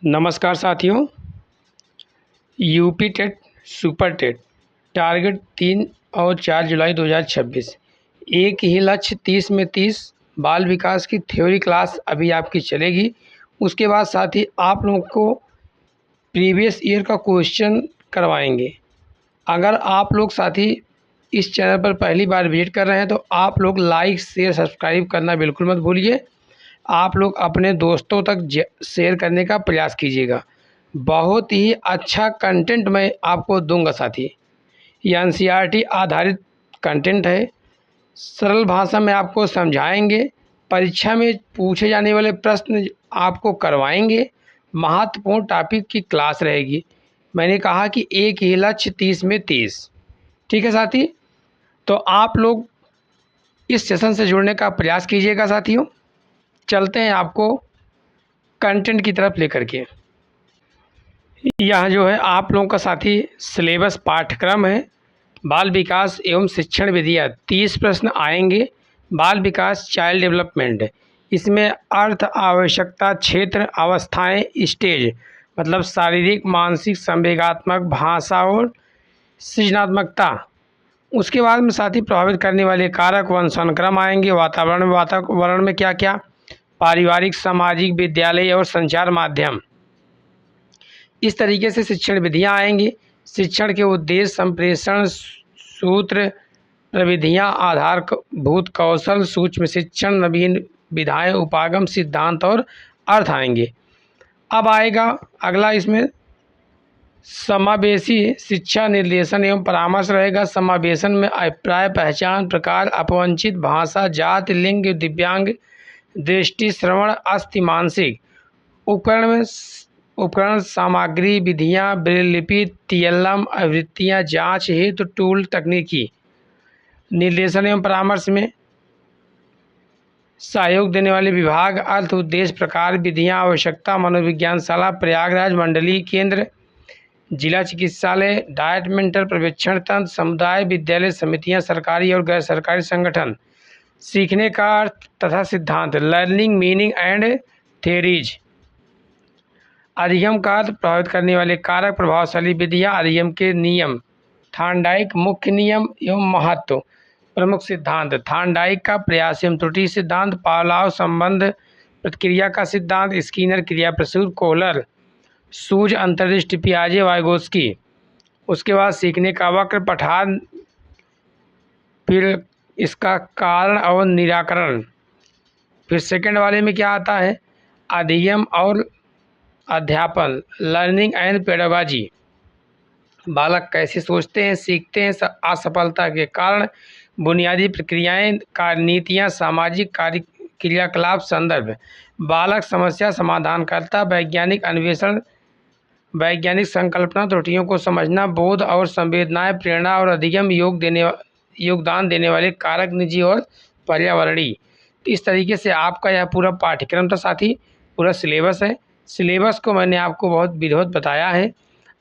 नमस्कार साथियों। UP TET super TET target 3 और 4 जुलाई 2026। एक ही लक्ष्य 30 में 30 बाल विकास की थ्योरी क्लास अभी आपकी चलेगी। उसके बाद साथ ही आप लोगों को प्रीवियस ईयर का क्वेश्चन करवाएंगे। अगर आप लोग साथी इस चैनल पर पहली बार विजिट कर रहे हैं तो आप लोग लाइक शेयर सब्सक्राइब करना बिल्कुल मत भूलिए। आप लोग अपने दोस्तों तक शेयर करने का प्रयास कीजिएगा। बहुत ही अच्छा कंटेंट मैं आपको दूंगा साथी। ये एनसीईआरटी आधारित कंटेंट है। सरल भाषा में आपको समझाएंगे। परीक्षा में पूछे जाने वाले प्रश्न आपको करवाएंगे। महत्वपूर्ण टॉपिक की क्लास रहेगी। मैंने कहा कि एक ही लक्ष्य 30 में 30। ठीक है साथी, तो आप लोग इस सेशन से जुड़ने का प्रयास कीजिएगा साथियों। चलते हैं आपको कंटेंट की तरफ लेकर के। यह जो है आप लोगों का साथी सिलेबस पाठ्यक्रम है। बाल विकास एवं शिक्षण विधियाँ 30 प्रश्न आएंगे। बाल विकास चाइल्ड डेवलपमेंट, इसमें अर्थ, आवश्यकता, क्षेत्र, अवस्थाएं, स्टेज मतलब शारीरिक, मानसिक, संवेगात्मक, भाषा और सृजनात्मकता। उसके बाद में साथी प्रभावित करने वाले कारक, वंशानुक्रम आएंगे। वातावरण में क्या क्या, पारिवारिक, सामाजिक, विद्यालय और संचार माध्यम। इस तरीके से शिक्षण विधियाँ आएंगी। शिक्षण के उद्देश्य, संप्रेषण, सूत्र, प्रविधियाँ, आधारभूत कौशल, सूक्ष्म शिक्षण, नवीन विधाएं, उपागम, सिद्धांत और अर्थ आएंगे। अब आएगा अगला, इसमें समावेशी शिक्षा निर्देशन एवं परामर्श रहेगा। समावेशन में अभिप्राय, पहचान, प्रकार, अपवंचित, भाषा, जाति, लिंग, दिव्यांग, दृष्टि, श्रवण, अस्थि, मानसिक। उपकरण, सामग्री, विधियाँ, ब्रेल लिपि, TLM, आवृत्तियाँ, जांच हेतु टूल, तकनीकी। निर्देशन एवं परामर्श में सहयोग देने वाले विभाग, अर्थ, उद्देश्य, प्रकार, विधियाँ, आवश्यकता, मनोविज्ञानशाला, प्रयागराज मंडलीय केंद्र, जिला चिकित्सालय, डाइट मेंटर, पर्यवेक्षण तंत्र, समुदाय, विद्यालय समितियाँ, सरकारी और गैर सरकारी संगठन। सीखने का अर्थ तथा सिद्धांत, लर्निंग मीनिंग एंड थ्योरीज। अधिगम का अर्थ, प्रभावित करने वाले कारक, प्रभावशाली विधियाँ, अधिगम के नियम, थार्नडाइक मुख्य नियम एवं महत्व, प्रमुख सिद्धांत, थार्नडाइक का प्रयास एवं त्रुटि सिद्धांत, पावलोव संबंध प्रतिक्रिया का सिद्धांत, स्किनर क्रिया प्रसूत, कोहलर, सूज, अंतर्दृष्टि, पियाजे, वाइगोस्की। उसके बाद सीखने का वक्र, पठान, फिर इसका कारण और निराकरण। फिर सेकंड वाले में क्या आता है, अधिगम और अध्यापन, लर्निंग एंड पेडागॉजी। बालक कैसे सोचते हैं, सीखते हैं, असफलता के कारण, बुनियादी प्रक्रियाएं, कार्यनीतियाँ, सामाजिक कार्य, क्रियाकलाप, संदर्भ। बालक समस्या समाधान करता, वैज्ञानिक अन्वेषण, वैज्ञानिक संकल्पना, त्रुटियों को समझना, बोध और संवेदनाएं, प्रेरणा और अधिगम, योगदान देने वाले कारक, निजी और पर्यावरणीय। तो इस तरीके से आपका यह पूरा पाठ्यक्रम था साथी, पूरा सिलेबस है। सिलेबस को मैंने आपको बहुत विधिवत बताया है।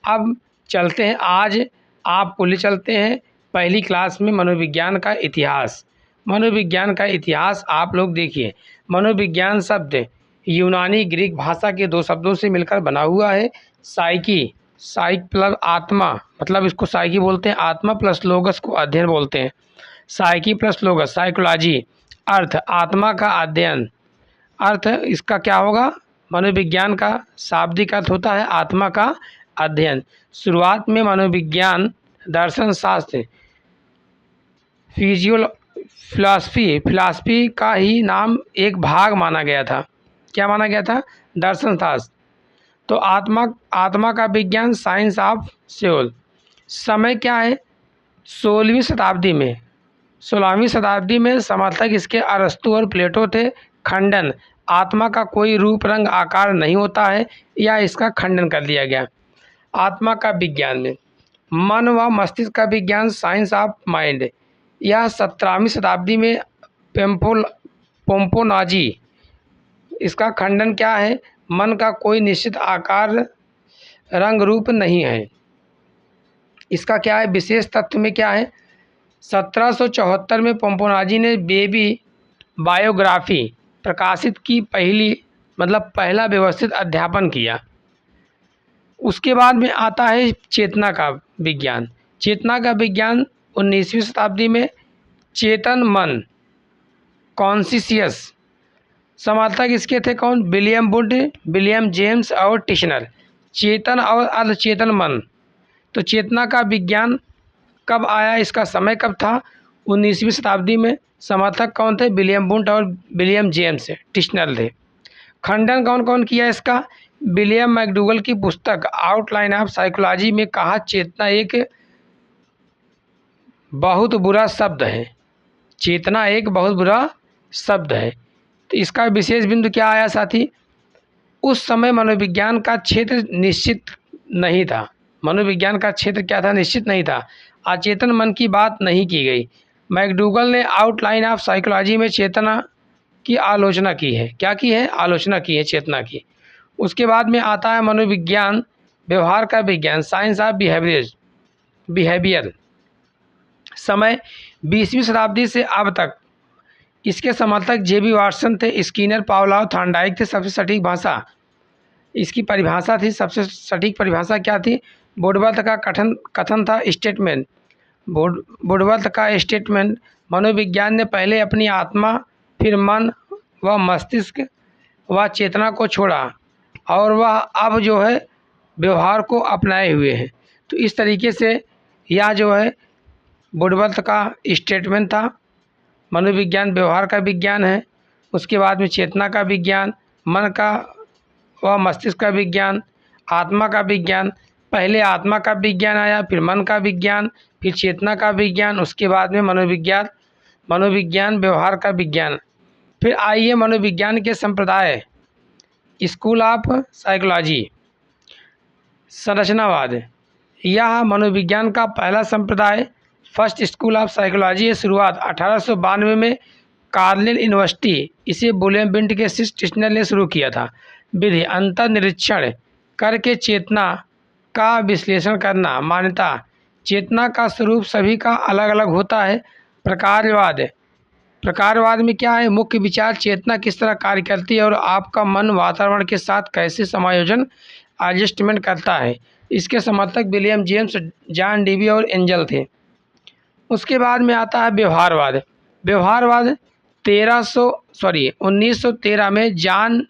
अब चलते हैं, आज आपको ले चलते हैं पहली क्लास में मनोविज्ञान का इतिहास। मनोविज्ञान का इतिहास आप लोग देखिए। मनोविज्ञान शब्द यूनानी ग्रीक भाषा के 2 शब्दों से मिलकर बना हुआ है। साइकी, साइक प्लस आत्मा, मतलब इसको साइकी बोलते हैं, आत्मा प्लस लोगस को अध्ययन बोलते हैं। Psyche plus लोगस, psychology. अर्थ, आत्मा का अध्ययन। अर्थ इसका क्या होगा, मनोविज्ञान का शाब्दिक अर्थ होता है आत्मा का अध्ययन। शुरुआत में मनोविज्ञान दर्शन शास्त्र, फिलॉसफी का ही नाम एक भाग माना गया था। क्या माना गया था, दर्शन शास्त्र। तो आत्मा का विज्ञान, साइंस ऑफ सोल। समय क्या है, 16वीं शताब्दी में समर्थक इसके अरस्तु और प्लेटो थे। खंडन, आत्मा का कोई रूप, रंग, आकार नहीं होता है, या इसका खंडन कर दिया गया। आत्मा का विज्ञान में मन व मस्तिष्क का विज्ञान, साइंस ऑफ माइंड। यह 17वीं शताब्दी में पोम्पोनाजी। इसका खंडन क्या है, मन का कोई निश्चित आकार, रंग, रूप नहीं है। इसका क्या है, विशेष तत्व में क्या है, 1774 में पोम्पोनाजी ने बेबी बायोग्राफी प्रकाशित की, पहला व्यवस्थित अध्यापन किया। उसके बाद में आता है चेतना का विज्ञान। चेतना का विज्ञान 19वीं शताब्दी में चेतन मन, कॉन्शियस, समर्थक इसके थे कौन? विलियम वुड, विलियम जेम्स और टिशनर। चेतन और अर्धचेतन मन। तो चेतना का विज्ञान कब आया, इसका समय कब था? 19वीं शताब्दी में। समर्थक कौन थे? विलियम वुड और विलियम जेम्स टिशनर थे। खंडन कौन कौन किया इसका? विलियम मैकडूगल की पुस्तक आउटलाइन ऑफ साइकोलॉजी में कहा चेतना एक बहुत बुरा शब्द है। चेतना एक बहुत बुरा शब्द है। तो इसका विशेष बिंदु क्या आया साथी? उस समय मनोविज्ञान का क्षेत्र निश्चित नहीं था। मनोविज्ञान का क्षेत्र क्या था? निश्चित नहीं था। अचेतन मन की बात नहीं की गई। मैकडूगल ने आउटलाइन ऑफ साइकोलॉजी में चेतना की आलोचना की है। क्या की है? आलोचना की है चेतना की। उसके बाद में आता है मनोविज्ञान व्यवहार का विज्ञान, साइंस ऑफ बिहेवियर। समय 20वीं शताब्दी से अब तक इसके समर्थक जेबी वाटसन थे, स्किनर, पावलोव, थॉर्नडाइक थे। सबसे सटीक भाषा इसकी परिभाषा थी, सबसे सटीक परिभाषा क्या थी? वुडवर्थ का कथन था स्टेटमेंट। वुडवर्थ का स्टेटमेंट, मनोविज्ञान ने पहले अपनी आत्मा, फिर मन व मस्तिष्क व चेतना को छोड़ा और वह अब जो है व्यवहार को अपनाए हुए हैं। तो इस तरीके से यह जो है वुडवर्थ का स्टेटमेंट था। मनोविज्ञान व्यवहार का विज्ञान है। उसके बाद में चेतना का विज्ञान, मन का व मस्तिष्क का विज्ञान, आत्मा का विज्ञान। पहले आत्मा का विज्ञान आया, फिर मन का विज्ञान, फिर चेतना का विज्ञान, उसके बाद में मनोविज्ञान व्यवहार का विज्ञान। फिर आइए मनोविज्ञान के संप्रदाय, स्कूल ऑफ साइकोलॉजी। संरचनावाद, यह मनोविज्ञान का पहला संप्रदाय फर्स्ट स्कूल ऑफ साइकोलॉजी की शुरुआत 1892 में कार्नेल यूनिवर्सिटी, इसे विलियम बिंट के शिष्य टिशनर ने शुरू किया था। विधि, अंतर निरीक्षण करके चेतना का विश्लेषण करना। मान्यता, चेतना का स्वरूप सभी का अलग अलग होता है। प्रकारवाद में क्या है? मुख्य विचार, चेतना किस तरह कार्य करती है और आपका मन वातावरण के साथ कैसे समायोजन एडजस्टमेंट करता है। इसके समर्थक विलियम जेम्स, जॉन डीवी और एंजल थे। उसके बाद में आता है व्यवहारवाद। 1913 में जॉन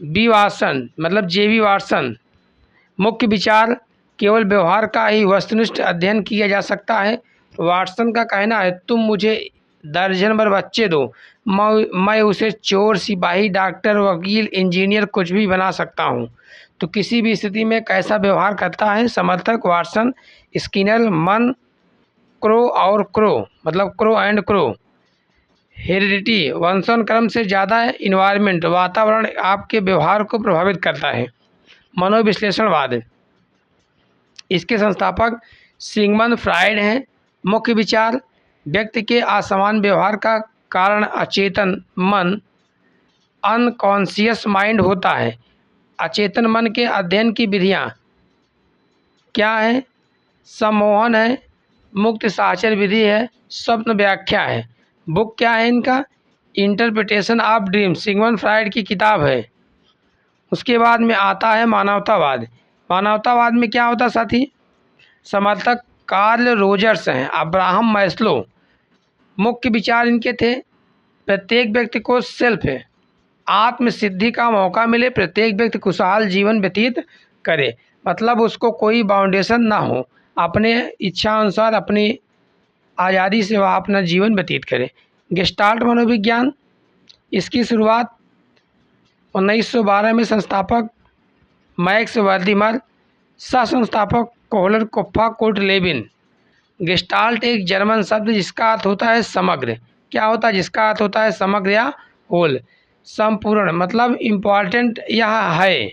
बी वाटसन मतलब जेबी वाटसन। मुख्य विचार, केवल व्यवहार का ही वस्तुनिष्ठ अध्ययन किया जा सकता है। वाटसन का कहना है, तुम मुझे दर्जन भर बच्चे दो, मैं उसे चोर, सिपाही, डॉक्टर, वकील, इंजीनियर कुछ भी बना सकता हूँ। तो किसी भी स्थिति में कैसा व्यवहार करता है? समर्थक वाटसन, स्किनर, मन, क्रो मतलब क्रो एंड क्रो। हेरिडिटी, वंशानुक्रम से ज़्यादा इन्वायरमेंट, वातावरण आपके व्यवहार को प्रभावित करता है। मनोविश्लेषणवाद, इसके संस्थापक सिगमंड फ्रायड हैं। मुख्य विचार, व्यक्ति के असमान व्यवहार का कारण अचेतन मन, अनकॉन्शियस माइंड होता है। अचेतन मन के अध्ययन की विधियाँ क्या है? सम्मोहन है, मुक्त साहचर्य विधि है, स्वप्न व्याख्या है। बुक क्या है इनका? Interpretation of dream, Sigmund Freud की किताब है। उसके बाद में आता है मानवतावाद। मानवतावाद में क्या होता साथी? समर्थक कार्ल रोजर्स हैं, अब्राहम मैस्लो। मुख्य विचार इनके थे, प्रत्येक व्यक्ति को सेल्फ आत्म सिद्धि का मौका मिले, प्रत्येक व्यक्ति खुशहाल जीवन व्यतीत करे, मतलब उसको कोई बाउंडेशन ना हो, अपने इच्छा अनुसार अपनी आज़ादी से वह अपना जीवन व्यतीत करे। गेस्टाल्ट मनोविज्ञान, इसकी शुरुआत 1912 में संस्थापक मैक्स वर्दिमर, सह संस्थापक कोहलर कोप्फा कोर्ट लेविन। गेस्टाल्ट एक जर्मन शब्द जिसका अर्थ होता है समग्र। क्या होता है? जिसका अर्थ होता है समग्र या होल, संपूर्ण, मतलब इम्पॉर्टेंट यह है।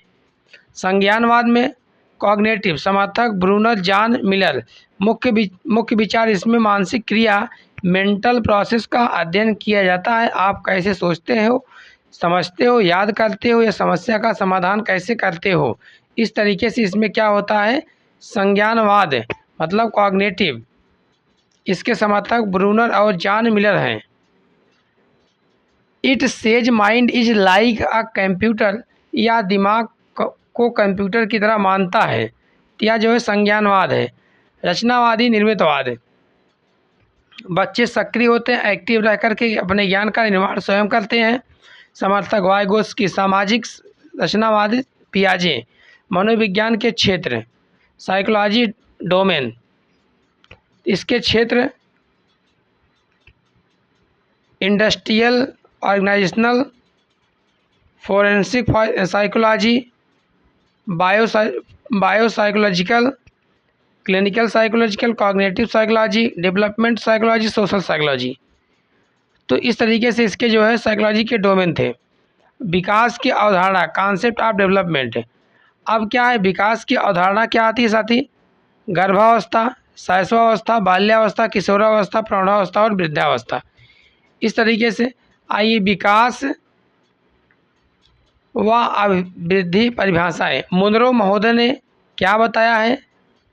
संज्ञानवाद में कॉग्निटिव, समर्थक ब्रूनर जॉन मिलर। मुख्य विचार, इसमें मानसिक क्रिया, मेंटल प्रोसेस का अध्ययन किया जाता है। आप कैसे सोचते हो, समझते हो, याद करते हो या समस्या का समाधान कैसे करते हो, इस तरीके से इसमें क्या होता है? संज्ञानवाद मतलब कॉग्निटिव। इसके समर्थक ब्रूनर और जॉन मिलर हैं। It says mind is like a computer, या दिमाग को कंप्यूटर की तरह मानता है, यह जो है संज्ञानवाद है। रचनावादी निर्मितवाद, बच्चे सक्रिय होते हैं, एक्टिव रह कर के अपने ज्ञान का निर्माण स्वयं करते हैं। समर्थक वाइगोत्स्की, सामाजिक रचनावाद पियाजे, मनोविज्ञान के क्षेत्र, साइकोलॉजी डोमेन, इसके क्षेत्र industrial organizational, forensic psychology, biopsychological, clinical psychological, cognitive psychology, development psychology, social psychology. तो इस तरीके से इसके जो है साइकोलॉजी के डोमेन थे। विकास की अवधारणा, कॉन्सेप्ट ऑफ डेवलपमेंट। अब क्या है, विकास की अवधारणा क्या आती है साथी? गर्भावस्था, शैशवावस्था, बाल्यावस्था, किशोरावस्था, प्रौढ़ावस्था और वृद्धावस्था। इस तरीके से आइए विकास व अभिवृद्धि परिभाषाएं। मुनरो महोदय ने क्या बताया है?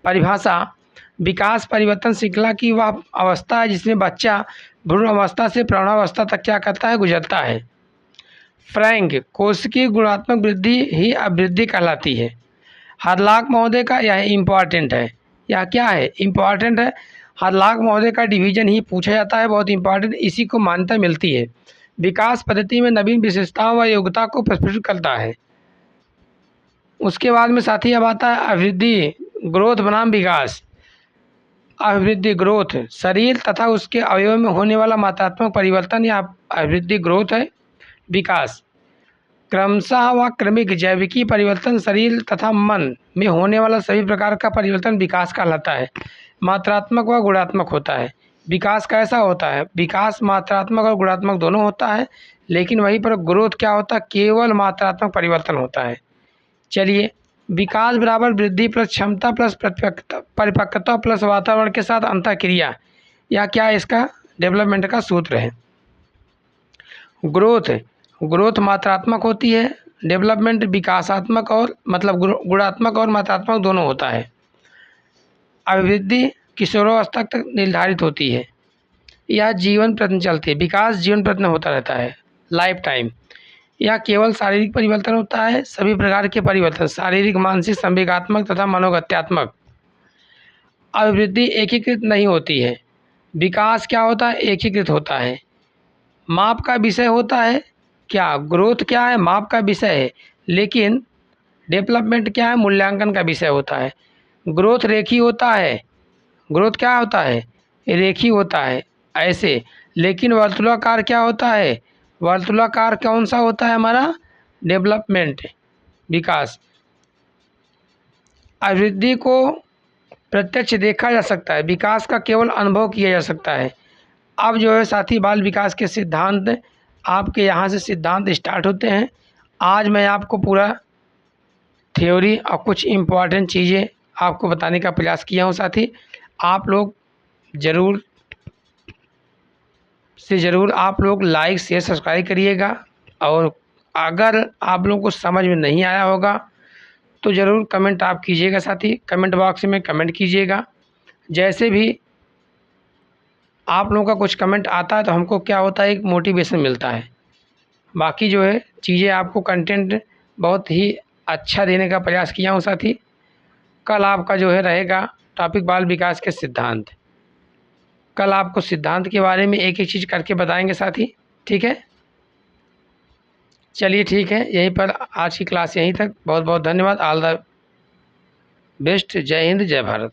परिभाषा, विकास परिवर्तन श्रृंखला की वह अवस्था है जिसमें बच्चा भ्रूण अवस्था से प्रौढ़ावस्था तक क्या करता है, गुजरता है। फ्रैंक, कोशिकीय गुणात्मक वृद्धि ही अभिवृद्धि कहलाती है। हरलाक महोदय का यह इम्पॉर्टेंट है। यह क्या है? इम्पॉर्टेंट है। हरलाक महोदय का डिवीजन ही पूछा जाता है, बहुत इंपॉर्टेंट, इसी को मान्यता मिलती है। विकास पद्धति में नवीन विशेषताओं व योग्यता को प्रस्फुटित करता है। उसके बाद में साथी अब आता है अभिवृद्धि, ग्रोथ बनाम विकास। अभिवृद्धि, ग्रोथ, शरीर तथा उसके अवयव में होने वाला मात्रात्मक परिवर्तन या अभिवृद्धि ग्रोथ है। विकास क्रमशः व क्रमिक जैविकी परिवर्तन, शरीर तथा मन में होने वाला सभी प्रकार का परिवर्तन विकास कहलाता है। मात्रात्मक व गुणात्मक होता है। विकास कैसा होता है? विकास मात्रात्मक और गुणात्मक दोनों होता है, लेकिन वहीं पर ग्रोथ क्या होता है? केवल मात्रात्मक परिवर्तन होता है। चलिए, विकास बराबर वृद्धि प्लस क्षमता प्लस परिपक्वता प्लस वातावरण के साथ अंतःक्रिया, या क्या इसका डेवलपमेंट का सूत्र है। ग्रोथ मात्रात्मक होती है, डेवलपमेंट विकासात्मक और मतलब गुणात्मक और मात्रात्मक दोनों होता है। अभिवृद्धि किशोरावस्था तक निर्धारित होती है, यह जीवन प्रति चलती है। विकास जीवन प्रति होता रहता है, लाइफ टाइम। यह केवल शारीरिक परिवर्तन होता है, सभी प्रकार के परिवर्तन शारीरिक, मानसिक, संवेगात्मक तथा मनोगत्यात्मक। अभिवृद्धि एकीकृत नहीं होती है, विकास क्या होता है? एकीकृत होता है। माप का विषय होता है क्या? ग्रोथ क्या है? माप का विषय है, लेकिन डेवलपमेंट क्या है? मूल्यांकन का विषय होता है। ग्रोथ रेखी होता है, ग्रोथ क्या होता है? रेखी होता है ऐसे, लेकिन वर्तुलाकार क्या होता है? वर्तुलाकार कौन सा होता है हमारा? डेवलपमेंट, विकास। अभिवृद्धि को प्रत्यक्ष देखा जा सकता है, विकास का केवल अनुभव किया जा सकता है। अब जो है साथी बाल विकास के सिद्धांत आपके यहाँ से सिद्धांत स्टार्ट होते हैं। आज मैं आपको पूरा थ्योरी और कुछ इम्पॉर्टेंट चीज़ें आपको बताने का प्रयास किया हूँ साथी। आप लोग ज़रूर आप लोग लाइक शेयर सब्सक्राइब करिएगा, और अगर आप लोगों को समझ में नहीं आया होगा तो ज़रूर कमेंट आप कीजिएगा साथी, कमेंट बॉक्स में कमेंट कीजिएगा। जैसे भी आप लोगों का कुछ कमेंट आता है तो हमको क्या होता है, एक मोटिवेशन मिलता है। बाकी जो है चीज़ें आपको कंटेंट बहुत ही अच्छा देने का प्रयास किया हूँ साथी। कल आपका जो है रहेगा टॉपिक बाल विकास के सिद्धांत। कल आपको सिद्धांत के बारे में एक एक चीज़ करके बताएंगे साथी, ठीक है? चलिए ठीक है, यहीं पर आज की क्लास यहीं तक। बहुत बहुत धन्यवाद। All the best. जय हिंद, जय भारत।